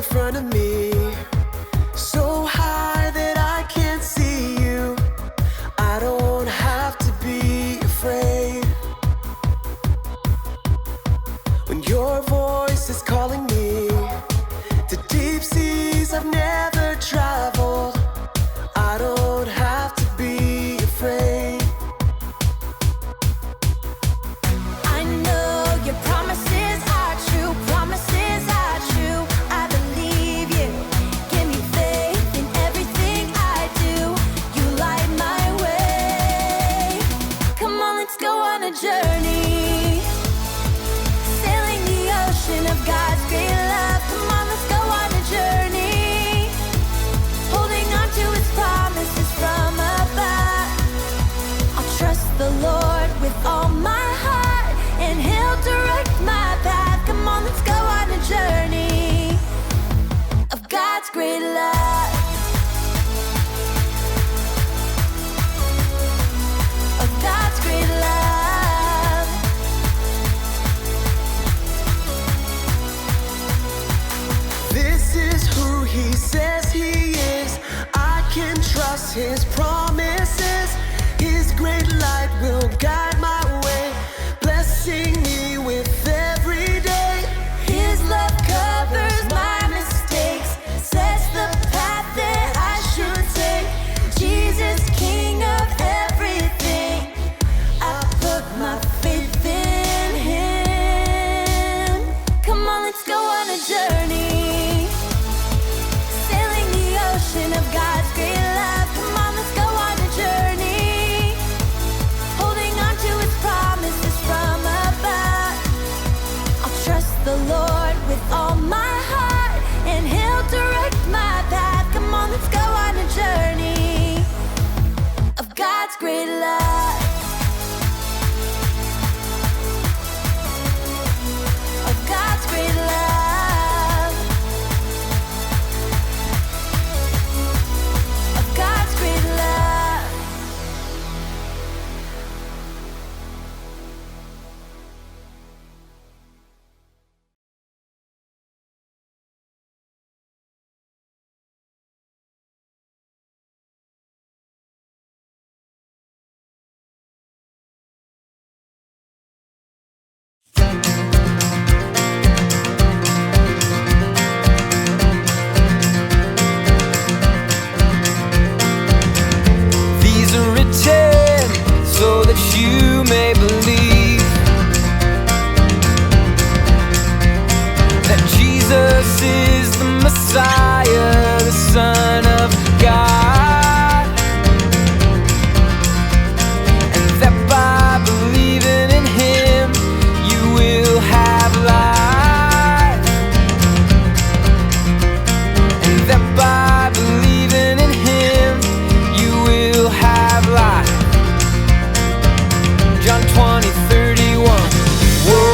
front of me, so high that I can't see you. I don't have to be afraid when your voice is calling me to deep seas I've never traveled. I don't have to be afraid. I know your promises are true, promises are true. I believe you. Give me faith in everything I do. You light my way. Come on, let's go on a journey, sailing the ocean of God's great love. Come on, let's go on a journey, holding on to His promises from above. I'll trust the Lord with all my heart, and He'll direct my path. Come on, let's go on a journey of God's great love, of God's great love. This is who He says He is. I can trust His promises. His great light will guide my way, blessing me with every day. His love covers my mistakes, sets the path that I should take. Jesus, King of everything, I put my faith in Him. Come on, let's go on a journey, sailing the ocean of God's great love. Come on, let's go on a journey, holding on to His promises from above. I'll trust the Lord with all my heart, and He'll direct my path. Come on, let's go on a journey of God's great love, of God's great love, of God's great love. These are written so that you may believe that Jesus is the Messiah, the Son of God, and that by believing in Him you will have life, and that by believing in Him you will have life. John 20:31. Whoa,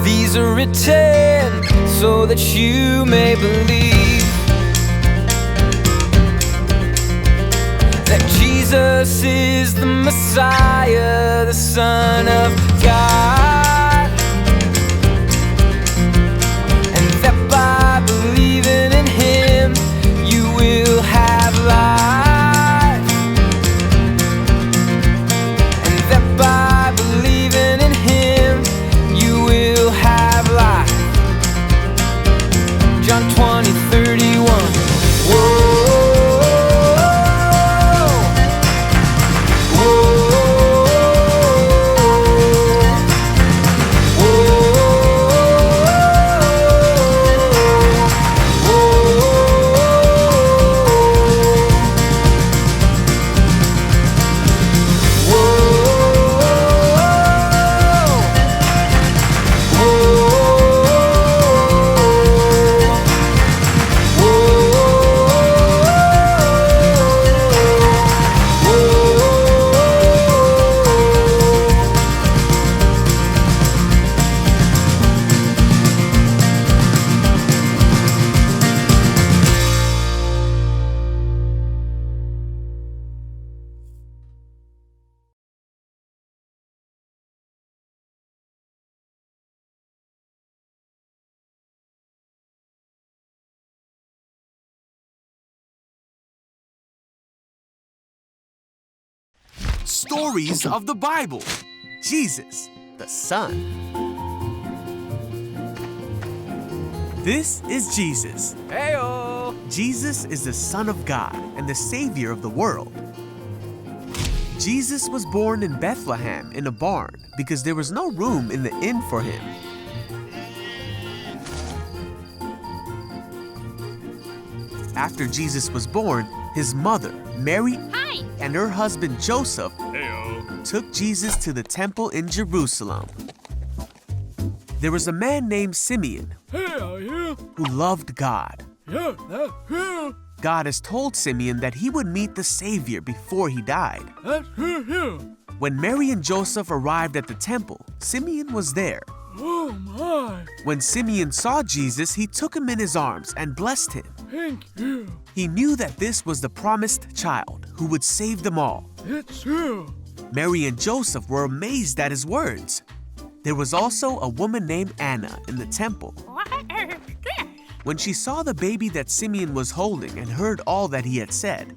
these are written so that you may believe that Jesus is the Messiah, the Son of God, and that by believing in Him you will have life, and that by believing in Him you will have life. John 20:31. Whoa. Whoa. Stories of the Bible. Jesus, the Son. This is Jesus. Heyo! Jesus is the Son of God and the Savior of the world. Jesus was born in Bethlehem in a barn because there was no room in the inn for him. After Jesus was born, his mother, Mary, and her husband Joseph took Jesus to the temple in Jerusalem. There was a man named Simeon who loved God. God has told Simeon that he would meet the Savior before he died. When Mary and Joseph arrived at the temple, Simeon was there. Oh my! When Simeon saw Jesus, he took him in his arms and blessed him. Thank you. He knew that this was the promised child who would save them all. It's true. Mary and Joseph were amazed at his words. There was also a woman named Anna in the temple. When she saw the baby that Simeon was holding and heard all that he had said,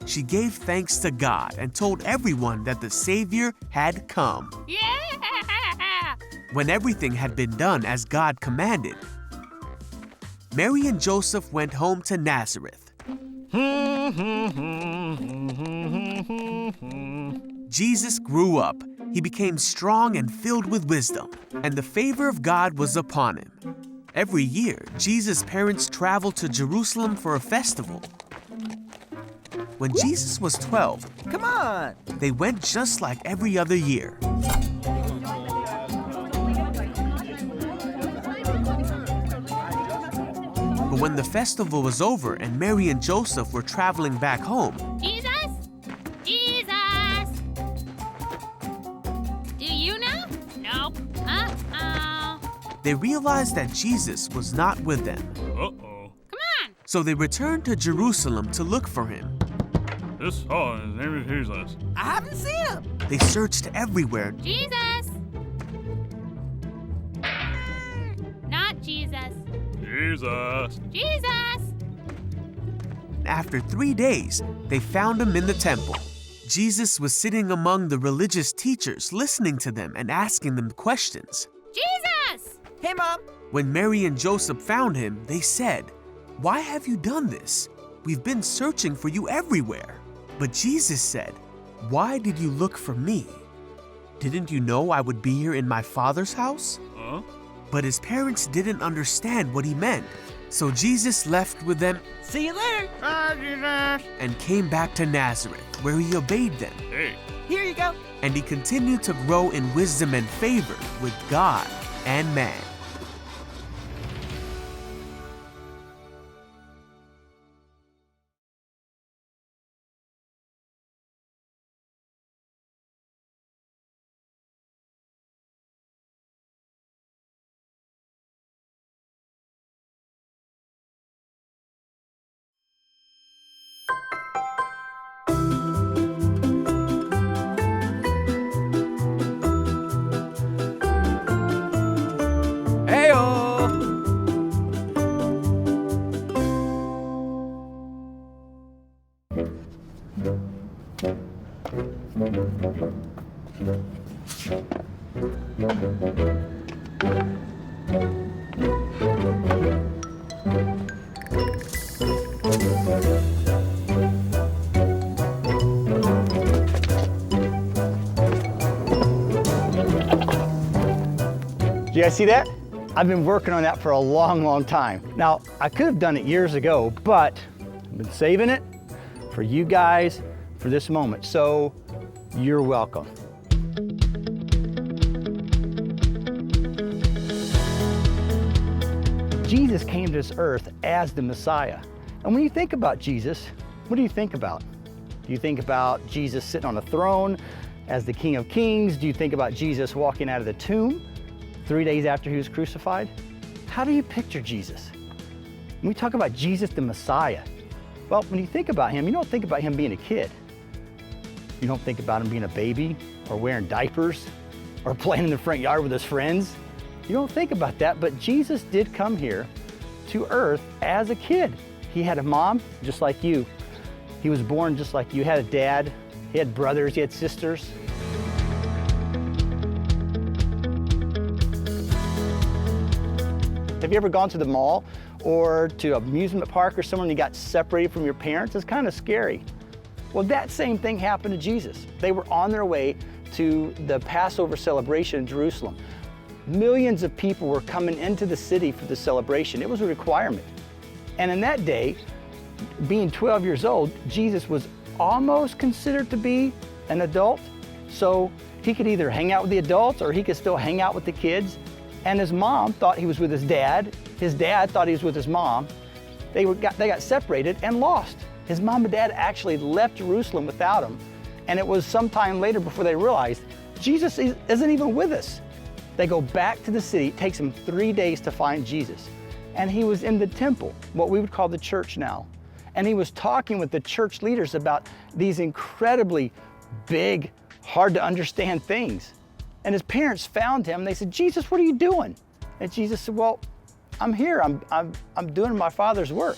she gave thanks to God and told everyone that the Savior had come. When everything had been done as God commanded, Mary and Joseph went home to Nazareth. Jesus grew up. He became strong and filled with wisdom, and the favor of God was upon him. Every year, Jesus' parents traveled to Jerusalem for a festival. When Jesus was 12, Come on! they went just like every other year. But when the festival was over and Mary and Joseph were traveling back home, Jesus? Jesus! Do you know? Nope. Uh-oh. they realized that Jesus was not with them. Uh-oh. Come on! So they returned to Jerusalem to look for him. His name is Jesus. I haven't seen him! They searched everywhere. Jesus! Not Jesus. Jesus. Jesus! After 3 days, they found him in the temple. Jesus was sitting among the religious teachers, listening to them and asking them questions. Jesus! Hey, Mom! When Mary and Joseph found him, they said, "Why have you done this? We've been searching for you everywhere." But Jesus said, "Why did you look for me? Didn't you know I would be here in my Father's house?" Huh? But his parents didn't understand what he meant. So Jesus left with them See you later! and came back to Nazareth, where he obeyed them. Hey. Here you go! And he continued to grow in wisdom and favor with God and man. Heyo! Do you guys see that? I've been working on that for a long, long time. Now, I could have done it years ago, but I've been saving it for you guys for this moment. So you're welcome. Jesus came to this earth as the Messiah. And when you think about Jesus, what do you think about? Do you think about Jesus sitting on a throne as the King of Kings? Do you think about Jesus walking out of the tomb 3 days after he was crucified? How do you picture Jesus? When we talk about Jesus the Messiah, well, when you think about him, you don't think about him being a kid. You don't think about him being a baby or wearing diapers or playing in the front yard with his friends. You don't think about that, but Jesus did come here to earth as a kid. He had a mom just like you. He was born just like you. Had a dad He had brothers, he had sisters. Have you ever gone to the mall or to an amusement park or somewhere and you got separated from your parents? It's kind of scary. Well, that same thing happened to Jesus. They were on their way to the Passover celebration in Jerusalem. Millions of people were coming into the city for the celebration. It was a requirement. And in that day, being 12 years old, Jesus was almost considered to be an adult. So he could either hang out with the adults or he could still hang out with the kids. And his mom thought he was with his dad. His dad thought he was with his mom. They got separated and lost. His mom and dad actually left Jerusalem without him. And it was sometime later before they realized, Jesus isn't even with us. They go back to the city. It takes them 3 days to find Jesus. And he was in the temple, what we would call the church now. And he was talking with the church leaders about these incredibly big, hard to understand things. And his parents found him. They said, Jesus, what are you doing? And Jesus said, well, I'm here. I'm doing my Father's work.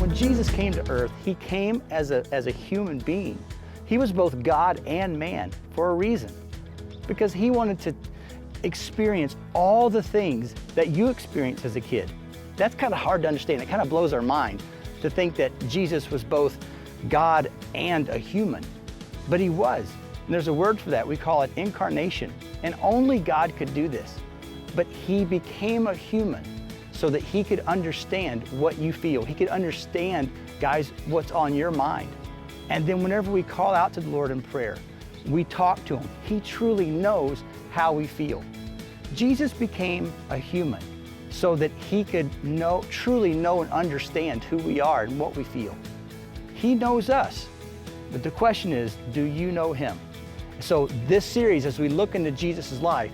When Jesus came to earth, he came as a human being. He was both God and man for a reason, because he wanted to experience all the things that you experienced as a kid. That's kind of hard to understand. It kind of blows our mind to think that Jesus was both God and a human, but he was. And there's a word for that. We call it incarnation. And only God could do this. But he became a human so that he could understand what you feel. He could understand, guys, what's on your mind. And then whenever we call out to the Lord in prayer, we talk to him. He truly knows how we feel. Jesus became a human so that he could truly know and understand who we are and what we feel. He knows us, but the question is, do you know him? So this series, as we look into Jesus' life,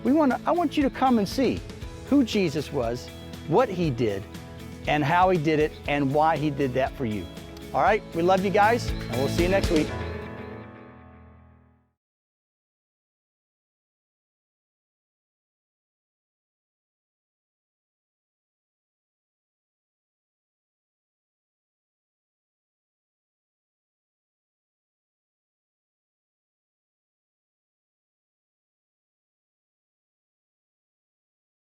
I want you to come and see who Jesus was, what he did, and how he did it, and why he did that for you. All right, we love you guys, and we'll see you next week.